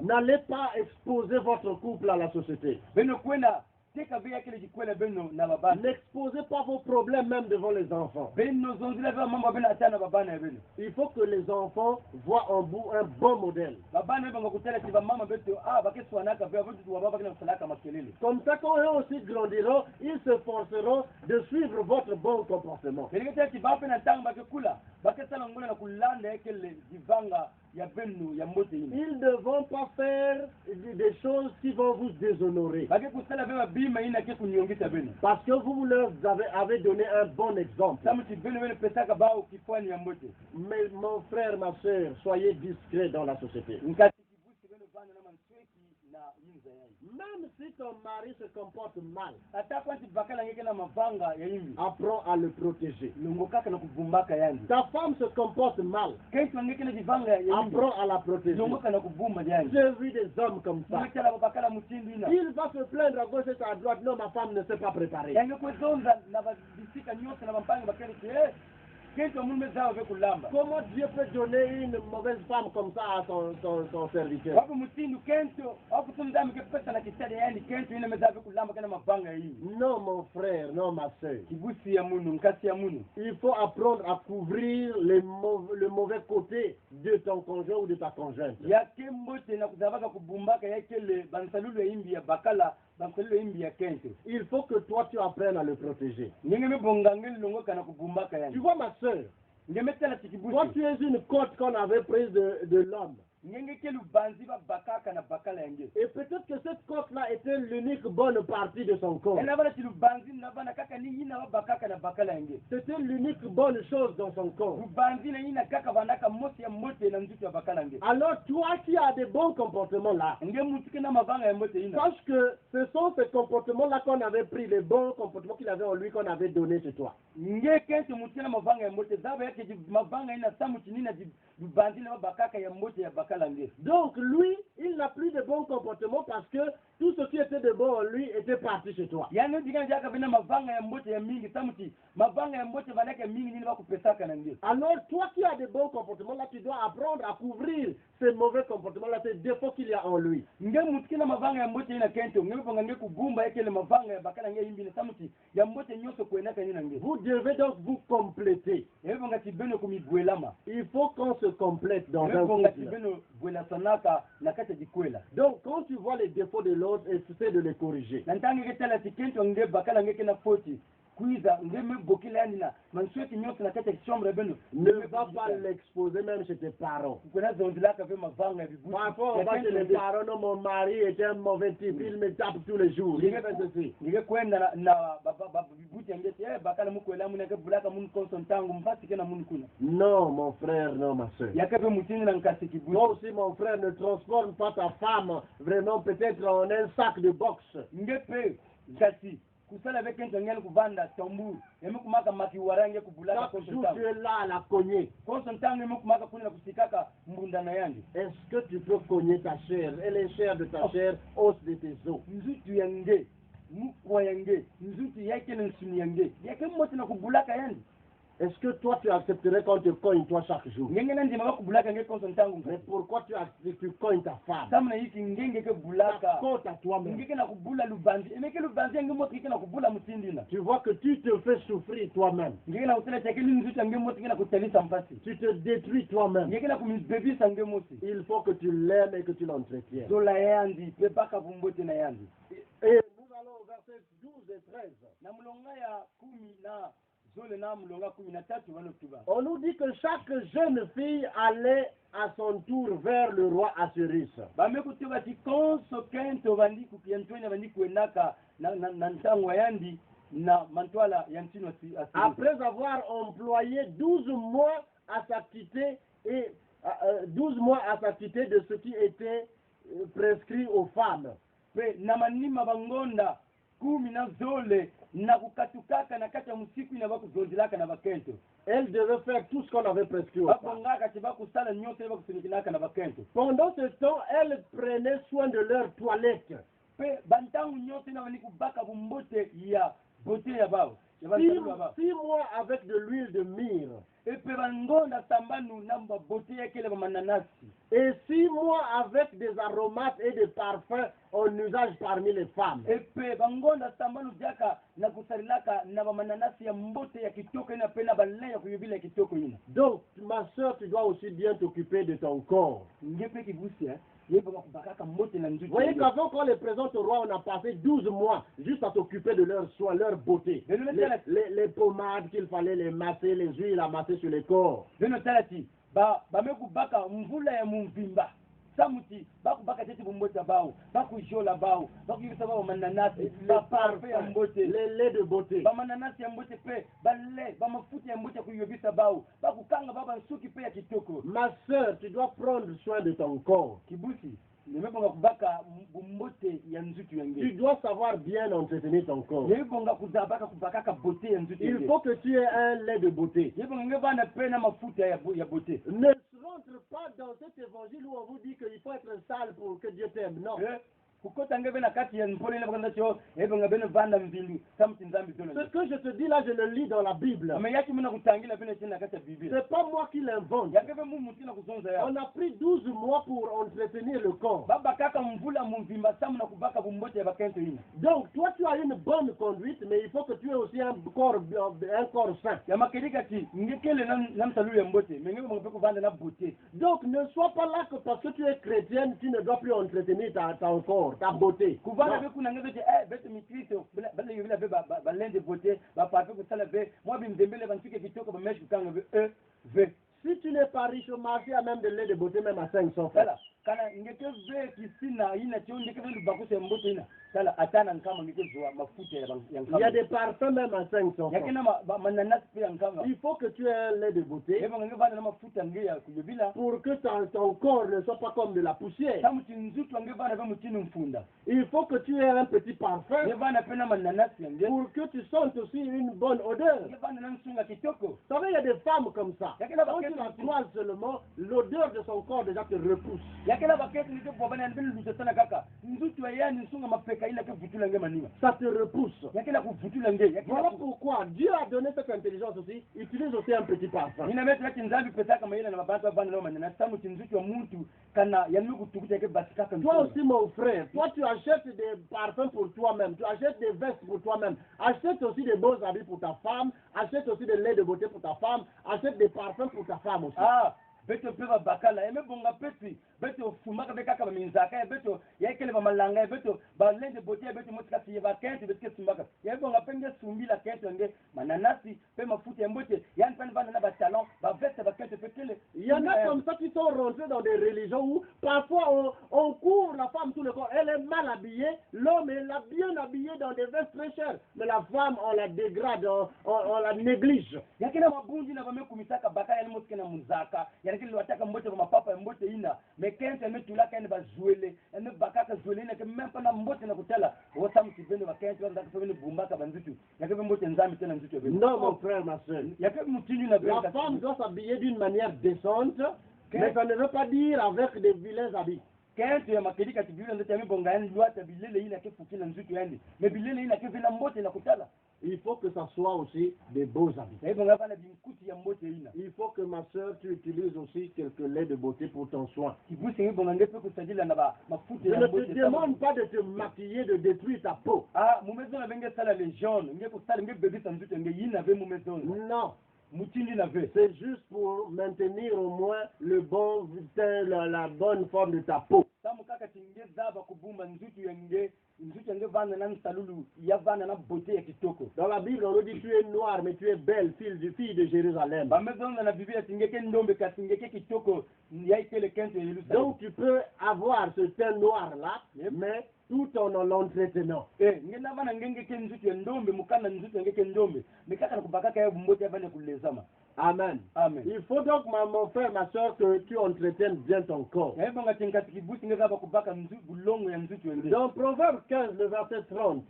N'allez pas exposer votre couple à la société. N'exposez pas vos problèmes même devant les enfants. Il faut que les enfants voient en vous un bon modèle. Comme ça, quand eux aussi grandiront, ils se forceront de suivre votre bon comportement. Ils ne vont pas faire des choses qui vont vous déshonorer. Parce que vous leur avez donné un bon exemple. Mais mon frère, ma soeur, soyez discrets dans la société. Même si ton mari se comporte mal, apprends à le protéger. Ta femme se comporte mal, apprends à la protéger. J'ai vu des hommes comme ça. Il va se plaindre à gauche et à droite. Non, ma femme ne s'est pas préparée. Comment Dieu peut donner une mauvaise femme comme ça à son serviteur? Non, mon frère, non, ma soeur. Il faut apprendre à couvrir le mauvais côté de ton conjoint ou de ta conjointe. Il faut que toi tu apprennes à le protéger. Tu vois ma soeur, toi tu es une côte qu'on avait prise de l'homme. Et peut-être que cette côte-là était l'unique bonne partie de son corps. C'était l'unique bonne chose dans son corps. Alors toi qui as des bons comportements là, sache que ce sont ces comportements-là qu'on avait pris, les bons comportements qu'il avait en lui, qu'on avait donné chez toi. Donc lui, il n'a plus de bons comportements parce que tout ce qui était de bon en lui était parti chez toi. Alors toi qui as de bons comportements, là tu dois apprendre à couvrir ces mauvais comportements-là, ces défauts qu'il y a en lui. nge mutkina mavanga ya mbote ina kento nge panga nge kubumba ekele mavanga ya bakala nge imbile samuti ya mbote nyoso kwena kanina nge Vous devez donc vous compléter. nge panga tibeno kumibwelama Il faut qu'on se complète dans nge un panga couple. tibeno bwela sanaka na kati dikwela Donc, quand tu vois les défauts de l'autre, essaie de les corriger. na ntange ke tala tikento nge bakala nge kena foti kuiza nge me bokila yani na mansweti nyoso na kati chambre beno Ne va pas l'exposer même chez tes parents. kuna zondila ka ve mavanga ya bibuti Parfois, on va chez les parents, non, mon mari était un mauvais type, il me tape tous les jours. Il fait ceci. nge kwenda na bibuti ngeti bakala mukwela munake bulaka mun konsontangu mpasi kena mun kuna Non, mon frère, non, ma soeur. yakabe mutini na nkasi kibuti Toi aussi, mon frère, ne transforme pas ta femme vraiment peut-être en un sac de boxe. nge pe kasi kusala ve kento ngene kuvanda tamburu eme kumaka makiwarange kubulaka Chaque jour, konsontangu tu es là à la cogner. konsontangu eme kumaka kuna kusikaka mbundana yandi Est-ce que tu peux cogner ta chair? Elle est chair de ta chair, os de tes os. nzutu yange mukwa yange nzutu yake na nsuni yange yake mmote na kubulaka yandi Est-ce que toi, tu accepterais qu'on te cogne toi chaque jour? ngenge na ndima bakubulaka nge konsontangu Mais pourquoi tu cognes ta femme? samna yiki ngenge ke Ta bulaka côte à toi-même. ngeke na kubula lubanzi emeke lubanzi yange moto ke na kubula mutindina Tu vois que tu te fais souffrir toi-même. ngeke na kutela chake ni nzutu yange moto ke na kutalisa mpasi Tu te détruis toi-même. ngeke na kumibebisa nge mosi Il faut que tu l'aimes et que tu l'entretiennes. zola yandi pe baka vumbote na yandi Et nous allons au verset 12 et 13. na mulonga ya 10 na zole na mulonga 13 wana kutuba On nous dit que chaque jeune fille allait à son tour vers le roi Assuris. bame kutuba ti konso kento bandi kukiantwenya bandi kuenaka na ntango yandi na mantwala ya ntino si Après avoir employé 12 mois à s'acquitter et 12 mois à s'acquitter de ce qui était prescrit aux femmes. pe na manima bangonda 10 na zole na kukatukaka na kati ya musiku ina bakuzondelaka na bakento Elle devait faire tout ce qu'on avait prescrit aux femmes. bakongaka ti bakusala nyonso bakusunikinaka na bakento Pendant ce temps, elle prenait soin de leur toilette. pe bantangu nyonso ina bani kubaka bumbote ya bote ya bao ya bantangu ya bao 6 mois avec de l'huile de myrrhe. epe bangonda sambanu na bote yakele bamananasi Et 6 mois avec des aromates et des parfums en usage parmi les femmes. epe bangonda sambanu jaka na kusalilaka na bamananasi ya mbote ya kitoko ina pe na balin ya kuyubila ya kitoko ina Donc, ma soeur, tu dois aussi bien t'occuper de ton corps. ngepe kibusi yebaka kubakaka mbote na Vous nzutu voyez qu'avant qu'on les présente au roi, on a passé 12 mois juste à s'occuper de leurs soins, leur beauté. Les pommades qu'il fallait les masser, les huiles à masser sur les corps. beno talati bamekubaka mvula ya mumvimba samuti bakubaka tete bumbote bao bakujola bao bakuyisa bao mananasi baparfe ya mbote Les laits de beauté. bamananasi ya mbote pe bale bamafuta ya mbote kuyobisa bao bakukanga baba nsuki pe ya kitoko Ma soeur, tu dois prendre soin de ton corps. kibusi nimebonga kubaka bumbote ya nzutu Tu yange dois savoir bien entretenir ton corps. nimebonga kuzabaka kubakaka bote ya nzutu Il yange faut que tu aies un lait de beauté. nimebonga ngebana pe na mafuta ya bote Ne rentre pas dans cet évangile où on vous dit qu'il faut être sale pour que Dieu t'aime. Non. kukota ngebe na kati ya mpole na bakanda cho ebonga beno vanda mvindu samti nzambi Ce zola que je te dis là, je le lis dans la Bible. mais yaki muna kutangila beno china kati ya biblia C'est pas moi qui l'invente. yakebe mu mutina kuzonza ya On a pris 12 mois pour entretenir le corps. baba kaka mvula mumvimba samu na kubaka bumbote ya bakento ina Donc, toi, tu as une bonne conduite, mais il faut que tu aies aussi un corps sain. ya makelika ti ngekele na msalu ya mbote mengebe bonga pe kuvanda na bote Donc, ne sois pas là que parce que tu es chrétienne, tu ne dois plus entretenir ton corps, ta beauté. kuvanda Non. be kuna ngebe ti beto mikristo bale yobila be balende bote ba pape kusala be mwa bimdembele bantuke kitoko ba mesh kanga be ve Si tu n'es pas riche au marché, il y a même de lait de beauté, même à 500 francs. sala kana ngeke ve kisina ina chio ngeke ve lubakuse ya mbote ina sala atana nkama ngeke zwa mafuta ya Il y a nkama des parfums même à 500 yake francs. na mananasi pe ya nkama Il faut que tu aies un lait de beauté yebo ngeke vana na mafuta nge ya kuyobila pour que ton corps ne soit pas comme de la poussière. samu tinzutu nge vana ve mutini mfunda Il faut que tu aies un petit parfum nge vana pe na mananasi nge pour que tu sentes aussi une bonne odeur. nge vana na nsunga kitoko Vous savez, il y a des femmes comme ça. yake na Quand tu la croises seulement, l'odeur de son corps déjà te repousse. yake na baketi nge bobana nbe luto sana kaka nzutu ya nsunga mapeka ina ke vutula nge maniwa Ça te repousse. yake na kuvutula nge yake Voilà pourquoi Dieu a donné cette intelligence aussi. Il utilise aussi un petit parfum. Nina metu yake nzambi pesa kama ile na mabantu abana no manena samu chinzuki wa mtu kana yanu kutukuta yake basi kaka Toi aussi mon frère, toi tu achètes des parfums pour toi-même, tu achètes des vestes pour toi-même, achète aussi des beaux habits pour ta femme, achète aussi des laits de beauté pour ta femme, achète des parfums pour ta femme aussi. Ah, beto peba bakala eme bonga peti beto fumaka beka kama minzaka beto yakele ba malanga beto ba laits de beauté beto motika si ba kente beto sumbaka ya bonga penge sumbila kente nge mananasi pe mafuta ya mbote yani pan bana na ba talon ba veste ba kente fekele. Il y en a comme ça qui sont rentrés dans des religions où parfois on couvre la femme tout le corps, elle est mal habillée, l'homme est bien habillé dans des vestes très chères, mais la femme on la dégrade, on la néglige. Yakele mabunji na bame kumisaka bakala ya motika na muzaka kile wataka mbote kwa mapapa mbote ina mekente metulaka ene bazuele ene bakaka zuele ina kemempa na mbote na kutala wasa mtibende bakente wanda kufanya bumbaka banzitu yake mbote nzambi tena nzitu bebe. Non mon frère ma soeur. Yake mtinyu na bebe. La femme doit s'habiller d'une manière décente, mais ça ne veut pas dire avec des vilains habits. Kente ya makelika tibile ndio tamibonga yani luata bilele ina kefukila nzitu yani me bilele ina kevina mbote na kutala. Il faut que ça soit aussi des beaux habits. Il faut que ma soeur, tu utilises aussi quelques laits de beauté pour ton soin. Je ne te demande pas de te maquiller, de détruire ta peau. Non. C'est juste pour maintenir au moins le bon teint, la bonne forme de ta peau. Dans la Bible, on nous dit tu es noir, mais tu es belle, fille de Jérusalem. Donc tu peux avoir ce teint noir-là, mais tout en l'entretenant. Amen. Amen. Il faut donc, mon frère, ma soeur, que tu entretiennes bien ton corps. Dans Proverbe 15, le verset 30.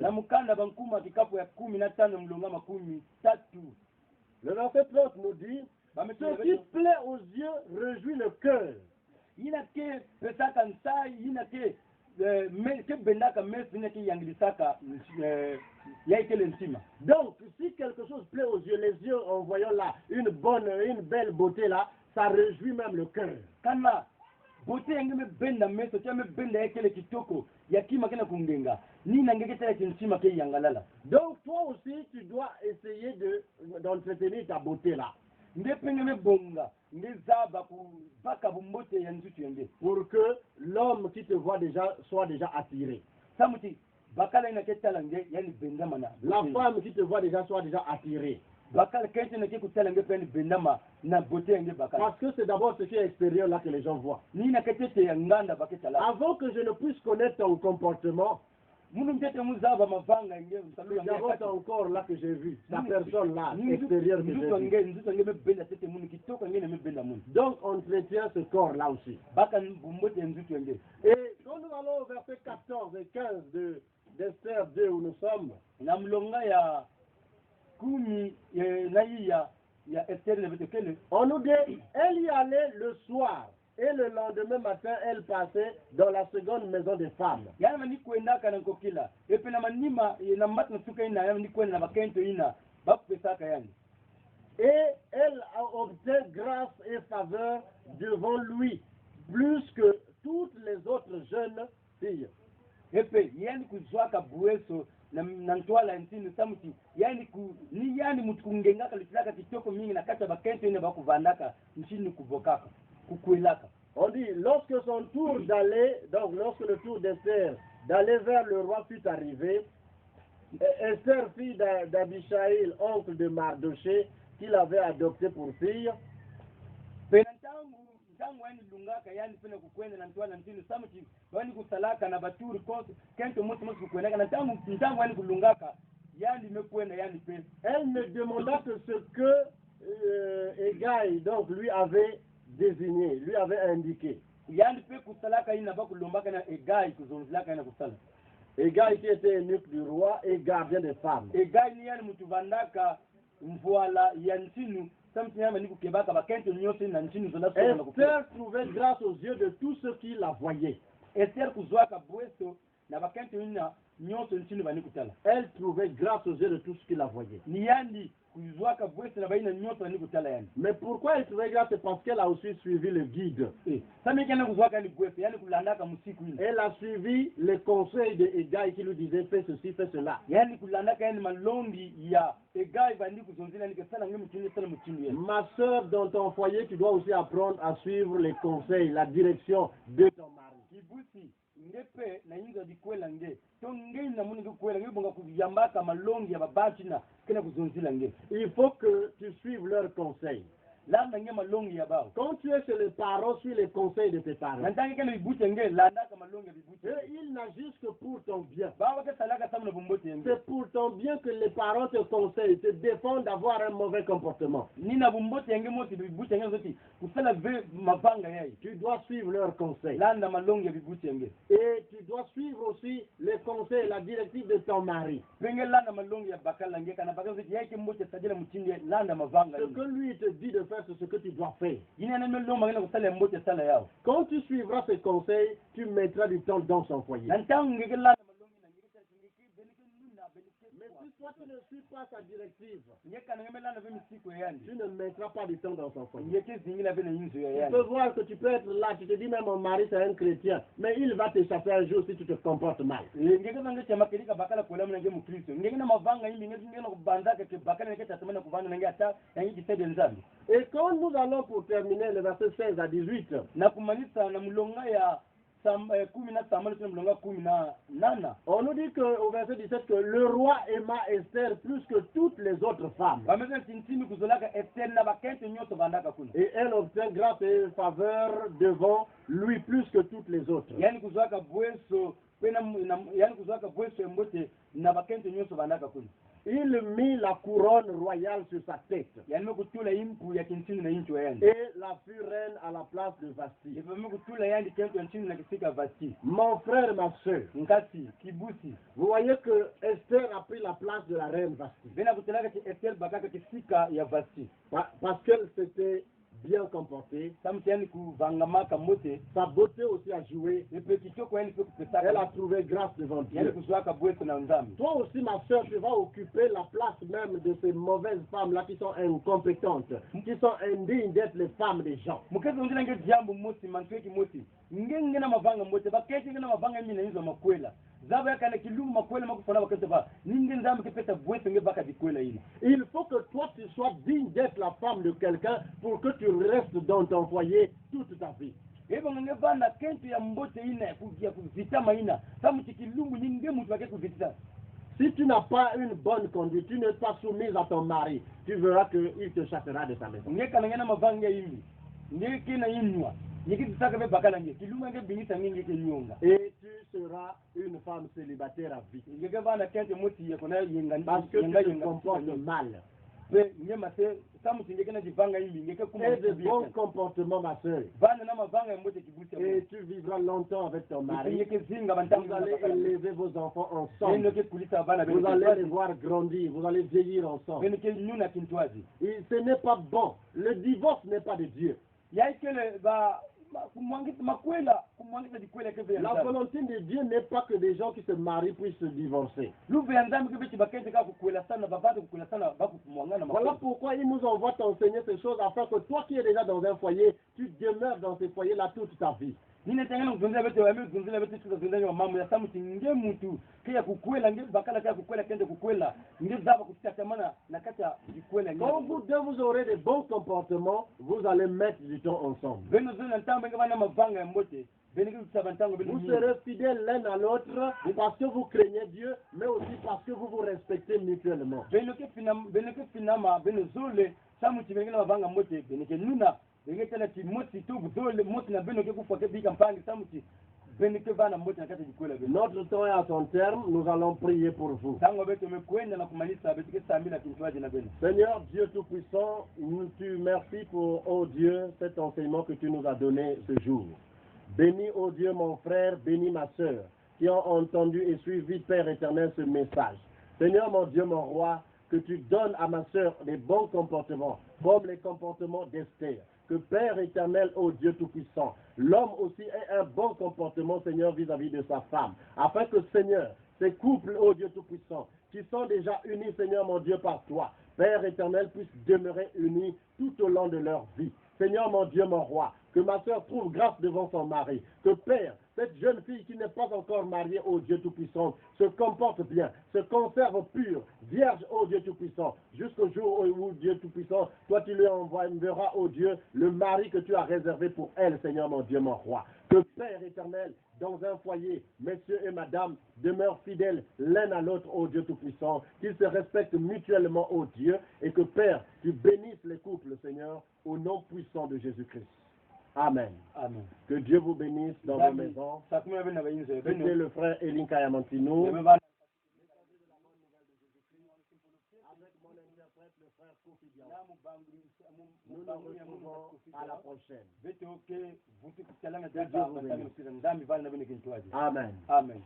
Le verset 30 nous dit, ce qui plaît aux yeux réjouit le cœur. Donc, si quelque chose plaît aux yeux, les yeux en voyant là une belle beauté là, ça réjouit même le cœur. Donc, toi aussi, tu dois essayer d'entretenir ta beauté là. Pour que l'homme qui te voit déjà soit déjà attiré. La femme qui te voit déjà soit déjà attirée. Parce que c'est d'abord ce qui est extérieur là que les gens voient. Avant que je ne puisse connaître ton comportement, c'est d'abord ton corps là que j'ai vu, ta personne là, extérieure que j'ai vu. Donc on entretient ce corps là aussi. Et quand nous allons au verset 14 et 15 d'Esther 2 où nous sommes, on nous dit, elle y allait le soir. Et le lendemain matin, elle passait dans la seconde maison des femmes. Et elle obtint grâce et faveur devant lui, plus que toutes les autres jeunes filles. On dit, lorsque son tour d'aller, donc lorsque le tour d'Esther d'aller vers le roi fut arrivé, Esther, fille d'Abishaïl, oncle de Mardoché, qu'il avait adopté pour fille, elle ne demanda que ce que Égaï, donc lui avait désigné, lui avait indiqué. Égaï qui était eunuque du roi et gardien des femmes. Esther trouvait grâce aux yeux de tous ceux qui la voyaient. Elle trouvait grâce aux yeux de tous ceux qui la voyaient. kuzwaka bwese na baina nyoto ni kutala yani. Mais pourquoi elle trouvait grâce? C'est parce qu'elle a aussi suivi le guide. Sasa kana kuzwaka ni bwese yani kulandaka musiku ile. Elle a suivi les conseils de Egai qui lui disait fais ceci, fais cela. Yani kulandaka yani malongi ya Egai bandi kuzonzila ni kesala ngemu chini sana mchini yani. Ma sœur, dans ton foyer, tu dois aussi apprendre à suivre les conseils, la direction de ton mari. Kibusi ngepe na yinga dikwela nge to nge na muni dikwela nge bonga kuyambaka malongi ya babati na kena kuzonzila nge. Il faut que tu suives leurs conseils. Landa nge malongi ya bao. Quand tu es chez les parents, suis les conseils de tes parents. Nantange kena bibuche nge landa ka malongi ya bibuche. Et ils n'agissent que pour ton bien. Bawa ke salaka samu na bumbote nge. C'est pour ton bien que les parents te conseillent, te défendent d'avoir un mauvais comportement. Ni na bumbote nge moti bibuche nge zoti kusala ve mavanga yai. Tu dois suivre leurs conseils. Landa malongi ya bibuche nge. Et tu dois suivre aussi les conseils, la directive de ton mari. Penge landa malongi ya bakala nge kana bakala zoti yai mbote sajela mchini landa mavanga. Ce que lui te dit de faire, c'est ce que tu dois faire. Quand tu suivras ses conseils, tu mettras du temps dans son foyer. Mais si toi tu ne suis pas sa directive, tu ne mettras pas du temps dans son foyer. Tu peux voir que tu peux être là, tu te dis même mon mari c'est un chrétien, mais il va te chasser un jour si tu te comportes mal. Et quand nous allons pour terminer le verset 16 à 18, on nous dit au verset 17 que le roi aima Esther plus que toutes les autres femmes. Et elle obtient grâce et faveur devant lui plus que toutes les autres. Il mit la couronne royale sur sa tête. Et la fut reine à la place de Vasti. Mon frère, ma soeur, vous voyez que Esther a pris la place de la reine Vasti. Parce qu'elle s'était bien comportée. Sa beauté aussi a joué. Elle a trouvé grâce devant Dieu. Toi aussi, ma soeur, tu vas occuper la place même de ces mauvaises femmes-là qui sont incompétentes, qui sont indignes d'être les femmes des gens. Il faut que toi tu sois digne d'être la femme de quelqu'un pour que tu restes dans ton foyer toute ta vie. Si tu n'as pas une bonne conduite, tu n'es pas soumise à ton mari, tu verras qu'il te chassera de sa maison. Et tu seras une femme célibataire à vie. Parce que tu te comportes mal. Et de bons comportements, ma soeur. Et tu vivras longtemps avec ton mari. Vous allez élever vos enfants ensemble. Vous allez les voir grandir. Vous allez vieillir ensemble. Et ce n'est pas bon. Le divorce n'est pas de Dieu. La volonté de Dieu n'est pas que des gens qui se marient puissent se divorcer. Voilà pourquoi il nous envoie t'enseigner ces choses afin que toi qui es déjà dans un foyer, tu demeures dans ce foyer-là toute ta vie. Quand vous aurez des bons comportements, vous allez mettre du temps ensemble. Vous serez fidèles l'un à l'autre parce que vous craignez Dieu, mais aussi parce que vous vous respectez mutuellement. Notre temps est à son terme, nous allons prier pour vous. Seigneur Dieu Tout-Puissant, nous te remercions pour, oh Dieu, cet enseignement que tu nous as donné ce jour. Bénis, oh Dieu, mon frère, bénis ma soeur, qui ont entendu et suivi, Père éternel, ce message. Seigneur, mon Dieu, mon roi, que tu donnes à ma soeur les bons comportements, comme les comportements d'Esther. Que Père éternel, ô Dieu Tout-Puissant, l'homme aussi ait un bon comportement, Seigneur, vis-à-vis de sa femme. Afin que, Seigneur, ces couples, ô Dieu Tout-Puissant, qui sont déjà unis, Seigneur, mon Dieu, par toi, Père éternel, puissent demeurer unis tout au long de leur vie. Seigneur mon Dieu, mon roi, que ma soeur trouve grâce devant son mari. Que Père, cette jeune fille qui n'est pas encore mariée, ô Dieu Tout-Puissant, se comporte bien, se conserve pure, vierge, ô Dieu Tout-Puissant, jusqu'au jour où Dieu Tout-Puissant, toi tu lui enverras, ô Dieu, le mari que tu as réservé pour elle, Seigneur mon Dieu, mon roi. Que Père éternel, dans un foyer, messieurs et madame, demeurent fidèles l'un à l'autre, ô Dieu Tout-Puissant, qu'ils se respectent mutuellement, ô Dieu, et que Père, tu bénisses les couples, Seigneur, au nom puissant de Jésus-Christ. Amen. Amen. Que Dieu vous bénisse dans vos maisons. C'était le frère Elinka Yamantino. Avec mon interprète, le frère Kofi Diaw. Nous nous retrouvons à la prochaine. Que Dieu vous bénisse. Amen. Amen.